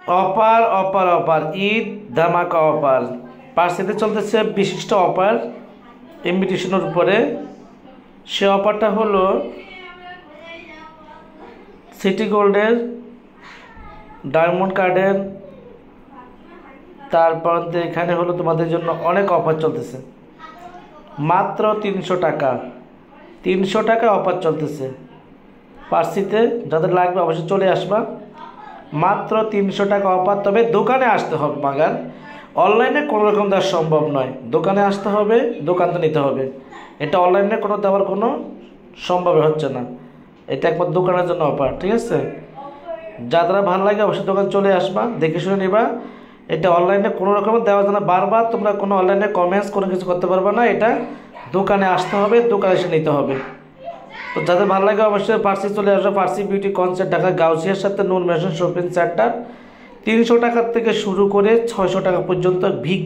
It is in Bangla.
অফার অফার অফার, ঈদ ধামাকা অফার। পার্সিতে চলতেছে বিশিষ্ট অফার ইনভিটেশনের উপরে। সে অফারটা হলো সিটি গোল্ডের, ডায়মন্ড কার্ডের, তারপর এখানে হলো তোমাদের জন্য অনেক অফার চলতেছে। মাত্র 300 টাকা, 300 টাকা অফার চলতেছে পার্সিতে। যাদের লাগবে অবশ্যই চলে আসবা। মাত্র 300 টাকা অফার, তবে দোকানে আসতে হবে মাগার। অনলাইনে কোনো রকম দেওয়া সম্ভব নয়, দোকানে আসতে হবে, দোকান তো নিতে হবে। এটা অনলাইনে কোনো দেওয়ার কোনো সম্ভব হচ্ছে না, এটা একবার দোকানের জন্য অফার, ঠিক আছে? যারা ভালো লাগে অবশ্যই দোকান চলে আসবা, দেখে শুনে নিবা। এটা অনলাইনে কোনো রকমের দেওয়া যায় না, বারবার তোমরা কোনো অনলাইনে কমেন্টস কোনো কিছু করতে পারবে না। এটা দোকানে আসতে হবে, দোকানে এসে নিতে হবে। তো যাদের ভালো লাগে অবশ্যই পার্সি চলে আসবে। পার্সি বিউটি কনসেপ্ট ঢাকা গাউসিয়ার সাথে নূর মেশন শপিং সেন্টার। 300 টাকার থেকে শুরু করে 600 টাকা পর্যন্ত ভিক